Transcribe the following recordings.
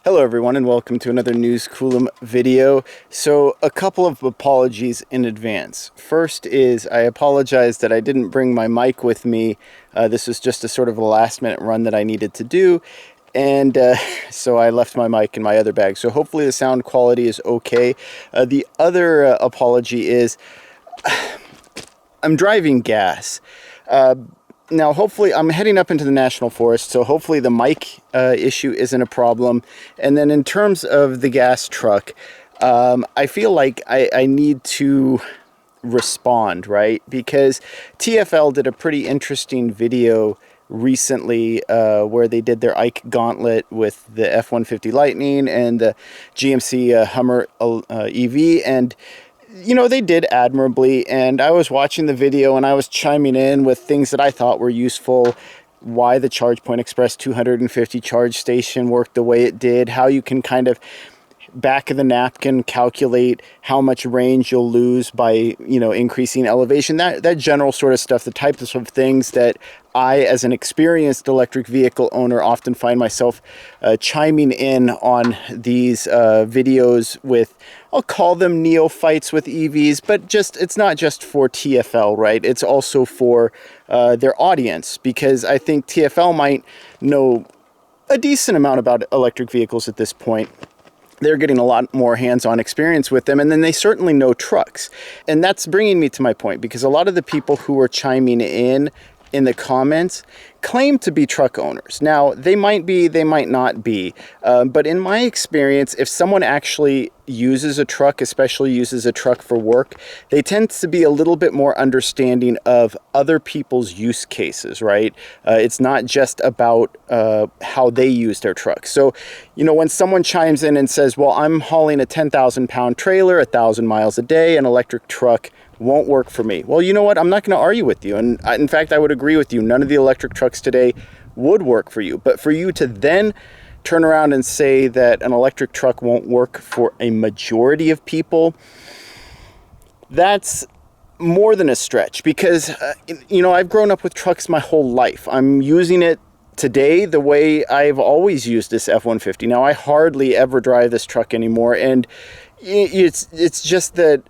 Hello everyone and welcome to another News Coolum video. So a couple of apologies in advance. First is I apologize that I didn't bring my mic with me. This was just a sort of a last minute run that I needed to do. And so I left my mic in my other bag. So hopefully the sound quality is okay. The other apology is I'm driving gas. Now, hopefully, I'm heading up into the National Forest, so hopefully the mic issue isn't a problem. And then in terms of the gas truck, I feel like I need to respond, right? Because TFL did a pretty interesting video recently where they did their Ike gauntlet with the F-150 Lightning and the GMC Hummer EV, and you know, they did admirably, and I was watching the video and I was chiming in with things that I thought were useful, why the ChargePoint Express 250 charge station worked the way it did, how you can kind of back of the napkin calculate how much range you'll lose by, you know, increasing elevation, that general sort of stuff, the types of things that I, as an experienced electric vehicle owner, often find myself chiming in on these videos with, I'll call them neophytes with EVs, but it's not just for TFL, right? It's also for their audience, because I think TFL might know a decent amount about electric vehicles at this point. They're getting a lot more hands-on experience with them, and then they certainly know trucks. And that's bringing me to my point, because a lot of the people who are chiming in the comments claim to be truck owners. Now, they might be, they might not be, but in my experience, if someone actually uses a truck, especially uses a truck for work, they tend to be a little bit more understanding of other people's use cases, right? It's not just about how they use their truck. So, you know, when someone chimes in and says, well, I'm hauling a 10,000-pound trailer 1,000 miles a day, an electric truck won't work for me. Well, you know what? I'm not going to argue with you. And in fact, I would agree with you. None of the electric trucks today would work for you. But for you to then turn around and say that an electric truck won't work for a majority of people, that's more than a stretch, because, you know, I've grown up with trucks my whole life. I'm using it today the way I've always used this F-150. Now, I hardly ever drive this truck anymore. And it's just that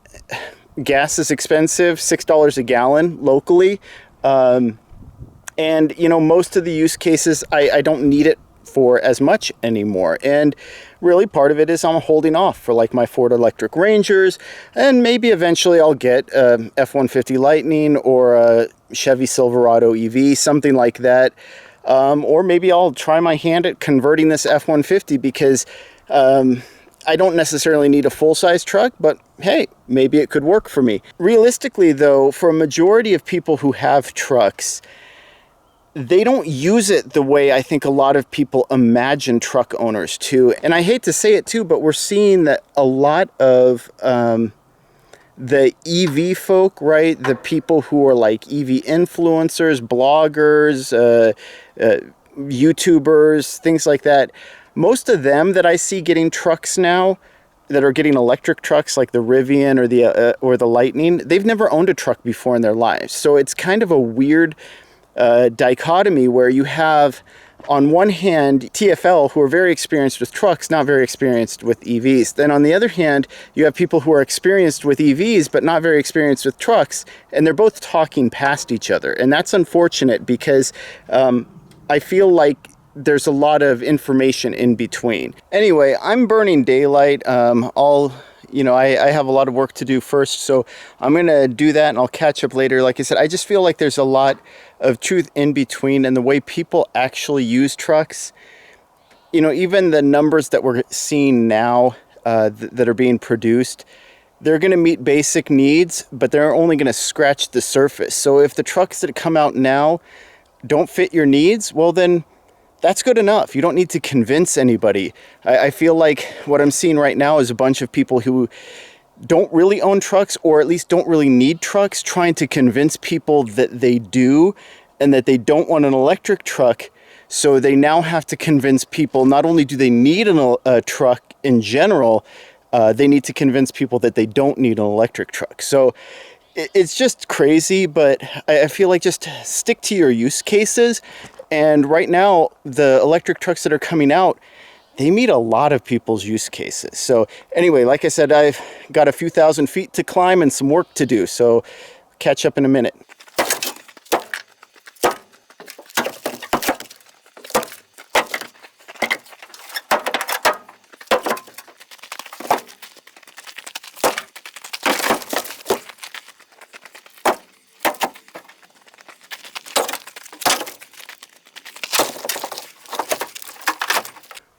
gas is expensive, $6 a gallon locally. And, you know, most of the use cases, I don't need it for as much anymore. And really part of it is I'm holding off for like my Ford Electric Rangers, and maybe eventually I'll get a F-150 Lightning or a Chevy Silverado EV, something like that. Or maybe I'll try my hand at converting this F-150, because I don't necessarily need a full-size truck, but hey, maybe it could work for me. Realistically, though, for a majority of people who have trucks, they don't use it the way I think a lot of people imagine truck owners to. And I hate to say it too, but we're seeing that a lot of the EV folk, right? The people who are like EV influencers, bloggers, YouTubers, things like that. Most of them that I see getting trucks now, that are getting electric trucks like the Rivian or the Lightning, they've never owned a truck before in their lives. So it's kind of a weird dichotomy where you have, on one hand, TFL, who are very experienced with trucks, not very experienced with EVs. Then on the other hand, you have people who are experienced with EVs, but not very experienced with trucks, and they're both talking past each other. And that's unfortunate, because I feel like there's a lot of information in between. Anyway, I'm burning daylight. You know, I have a lot of work to do first, so I'm going to do that and I'll catch up later. Like I said, I just feel like there's a lot of truth in between, and the way people actually use trucks. You know, even the numbers that we're seeing now that are being produced, they're going to meet basic needs, but they're only going to scratch the surface. So if the trucks that come out now don't fit your needs, well then that's good enough. You don't need to convince anybody. I feel like what I'm seeing right now is a bunch of people who don't really own trucks, or at least don't really need trucks, trying to convince people that they do and that they don't want an electric truck. So they now have to convince people, not only do they need a truck in general, they need to convince people that they don't need an electric truck. So it's just crazy, but I feel like just stick to your use cases. And right now, the electric trucks that are coming out, they meet a lot of people's use cases. So anyway, like I said, I've got a few thousand feet to climb and some work to do. So catch up in a minute.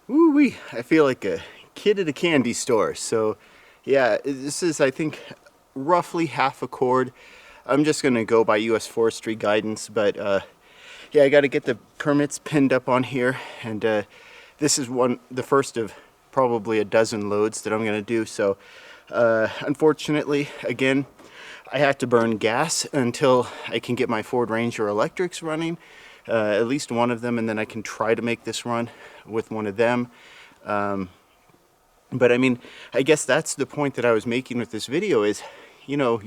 Woo-wee, I feel like a kid at a candy store. So yeah, this is, I think, roughly half a cord. I'm just gonna go by US Forestry guidance, but yeah, I gotta get the permits pinned up on here, and this is the first of probably a dozen loads that I'm gonna do. So unfortunately, again, I have to burn gas until I can get my Ford Ranger electrics running, at least one of them, and then I can try to make this run with one of them. But I mean, I guess that's the point that I was making with this video is, you know,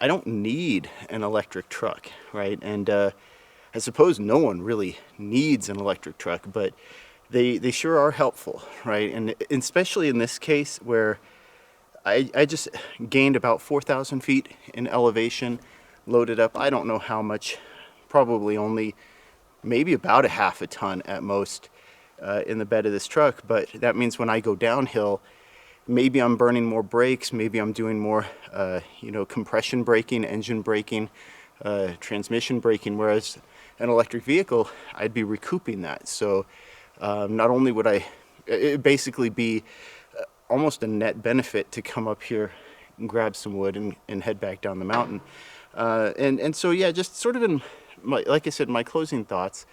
I don't need an electric truck, right? And I suppose no one really needs an electric truck, but they sure are helpful, right? And especially in this case where I just gained about 4,000 feet in elevation, loaded up, I don't know how much, probably only maybe about a half a ton at most in the bed of this truck. But that means when I go downhill, maybe I'm burning more brakes, maybe I'm doing more, you know, compression braking, engine braking, transmission braking, whereas an electric vehicle, I'd be recouping that. So not only would it basically be almost a net benefit to come up here and grab some wood and head back down the mountain. And so, yeah, just sort of in my, like I said, my closing thoughts,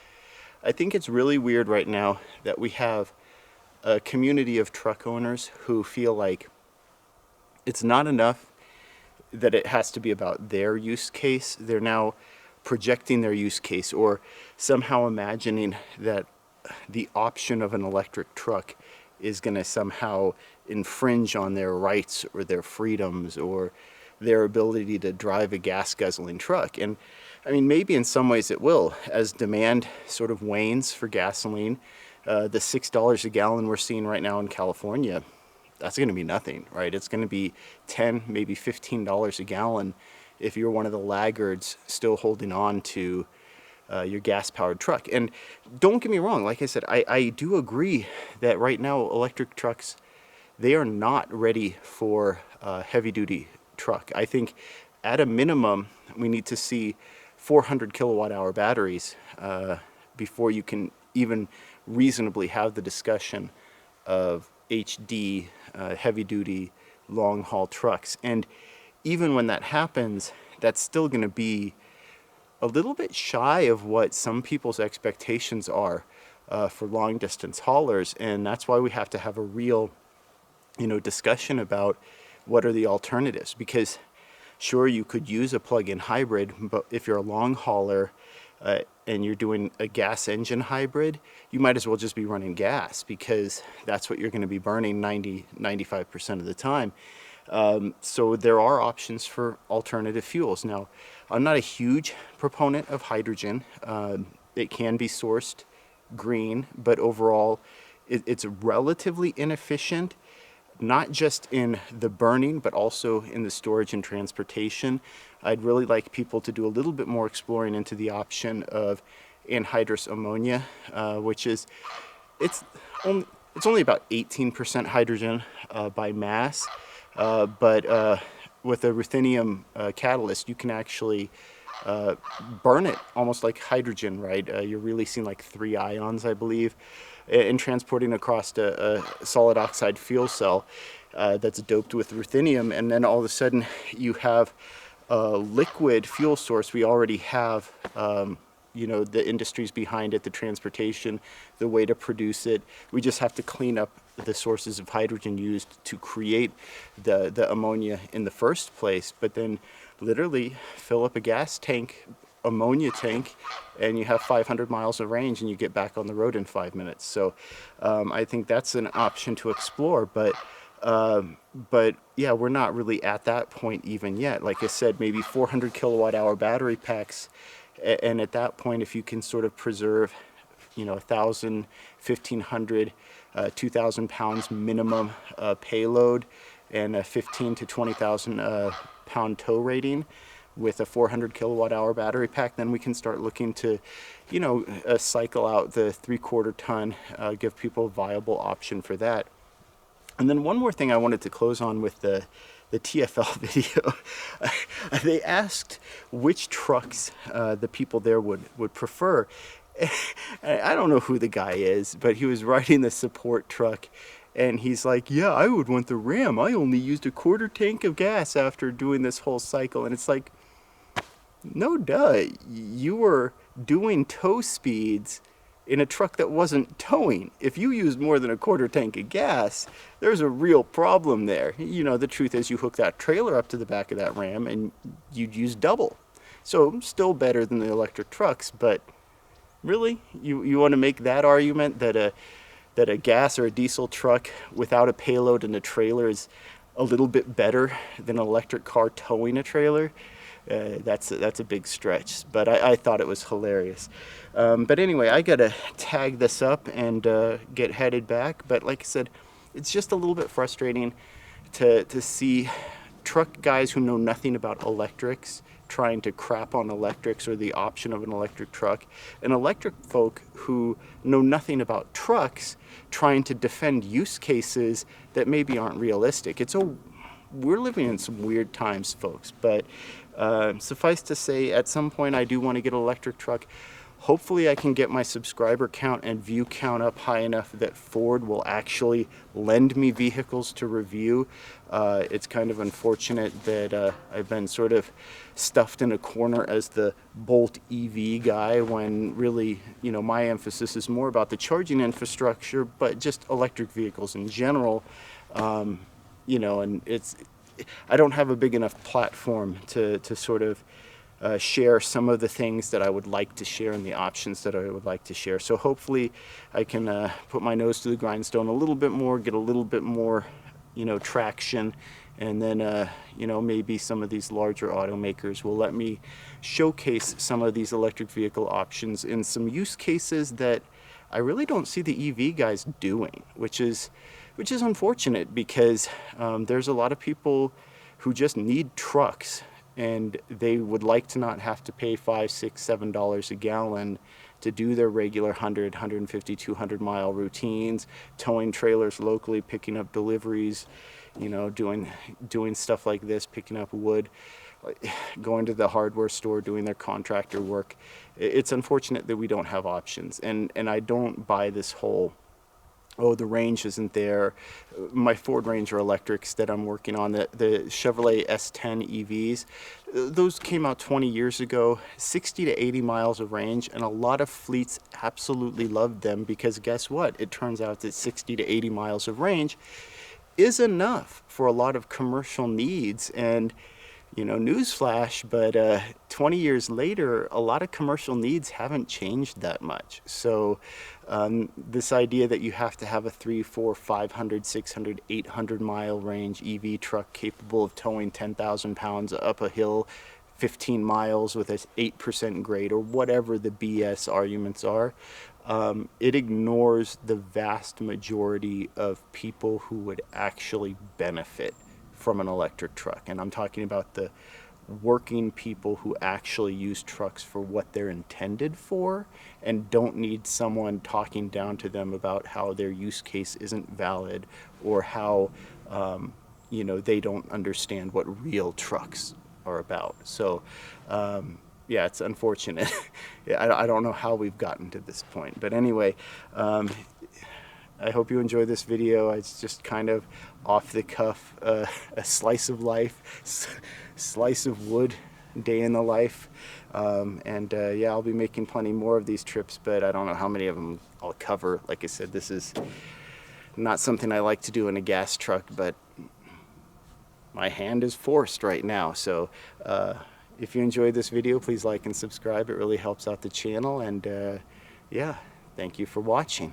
I think it's really weird right now that we have a community of truck owners who feel like it's not enough that it has to be about their use case. They're now projecting their use case or somehow imagining that the option of an electric truck is going to somehow infringe on their rights or their freedoms or their ability to drive a gas guzzling truck. And I mean, maybe in some ways it will, as demand sort of wanes for gasoline. The $6 a gallon we're seeing right now in California, that's going to be nothing, right? It's going to be $10, maybe $15 a gallon if you're one of the laggards still holding on to your gas-powered truck. And don't get me wrong, like I said, I do agree that right now electric trucks, they are not ready for a heavy-duty truck. I think at a minimum, we need to see 400 kilowatt-hour batteries before you can even reasonably have the discussion of HD, heavy-duty, long-haul trucks. And even when that happens, that's still going to be a little bit shy of what some people's expectations are for long-distance haulers. And that's why we have to have a real, you know, discussion about what are the alternatives. Because sure, you could use a plug-in hybrid, but if you're a long hauler and you're doing a gas engine hybrid, you might as well just be running gas because that's what you're going to be burning 95% of the time. So there are options for alternative fuels. Now, I'm not a huge proponent of hydrogen. It can be sourced green, but overall it's relatively inefficient, not just in the burning, but also in the storage and transportation. I'd really like people to do a little bit more exploring into the option of anhydrous ammonia, which is, it's only about 18% hydrogen by mass, but with a ruthenium catalyst, you can actually burn it almost like hydrogen, right? You're releasing like 3 ions, I believe, and transporting across a solid oxide fuel cell that's doped with ruthenium, and then all of a sudden you have a liquid fuel source. We already have you know, the industries behind it, the transportation, the way to produce it. We just have to clean up the sources of hydrogen used to create the ammonia in the first place, but then literally fill up a gas tank, ammonia tank, and you have 500 miles of range and you get back on the road in 5 minutes. So I think that's an option to explore, but yeah, we're not really at that point even yet. Like I said, maybe 400 kilowatt hour battery packs, and at that point, if you can sort of preserve, you know, 1,000, 1,500 2,000 pounds minimum payload and a 15 to 20,000 pound tow rating with a 400 kilowatt hour battery pack, then we can start looking to, cycle out the 3/4 ton, give people a viable option for that. And then one more thing I wanted to close on with the TFL video. They asked which trucks the people there would prefer. I don't know who the guy is, but he was riding the support truck, and he's like, yeah, I would want the Ram. I only used a 1/4 tank of gas after doing this whole cycle. And it's like, no duh, you were doing tow speeds in a truck that wasn't towing. If you used more than a 1/4 tank of gas, there's a real problem there. The truth is you hook that trailer up to the back of that Ram and you'd use double. So still better than the electric trucks, but really, you want to make that argument that a gas or a diesel truck without a payload and a trailer is a little bit better than an electric car towing a trailer? That's a big stretch, but I thought it was hilarious. But anyway, I gotta tag this up and get headed back. But like I said, it's just a little bit frustrating to see truck guys who know nothing about electrics trying to crap on electrics or the option of an electric truck, and electric folk who know nothing about trucks trying to defend use cases that maybe aren't realistic. We're living in some weird times, folks, but suffice to say, at some point I do want to get an electric truck. Hopefully I can get my subscriber count and view count up high enough that Ford will actually lend me vehicles to review. It's kind of unfortunate that I've been sort of stuffed in a corner as the Bolt EV guy, when really, my emphasis is more about the charging infrastructure, but just electric vehicles in general. And I don't have a big enough platform to sort of share some of the things that I would like to share and the options that I would like to share. So hopefully I can put my nose to the grindstone a little bit more, get a little bit more, traction, and then, maybe some of these larger automakers will let me showcase some of these electric vehicle options in some use cases that I really don't see the EV guys doing, which is unfortunate, because there's a lot of people who just need trucks, and they would like to not have to pay $5, $6, $7 a gallon to do their regular 100, 150, 200 mile routines, towing trailers locally, picking up deliveries, doing stuff like this, picking up wood, going to the hardware store, doing their contractor work. It's unfortunate that we don't have options, and I don't buy this whole, oh, the range isn't there. My Ford Ranger electrics that I'm working on, the Chevrolet S10 EVs, those came out 20 years ago, 60 to 80 miles of range, and a lot of fleets absolutely loved them, because guess what? It turns out that 60 to 80 miles of range is enough for a lot of commercial needs. And newsflash, but 20 years later, a lot of commercial needs haven't changed that much. So this idea that you have to have a 300, 400, 500, 600, 800 mile range EV truck capable of towing 10,000 pounds up a hill 15 miles with an 8% grade, or whatever the BS arguments are, it ignores the vast majority of people who would actually benefit from an electric truck. And I'm talking about the working people who actually use trucks for what they're intended for, and don't need someone talking down to them about how their use case isn't valid, or how they don't understand what real trucks are about. So yeah, it's unfortunate. I don't know how we've gotten to this point, but anyway, I hope you enjoy this video. It's just kind of off the cuff, a slice of life, slice of wood, day in the life. Yeah, I'll be making plenty more of these trips, but I don't know how many of them I'll cover. Like I said, this is not something I like to do in a gas truck, but my hand is forced right now. So if you enjoyed this video, please like and subscribe. It really helps out the channel. And yeah, thank you for watching.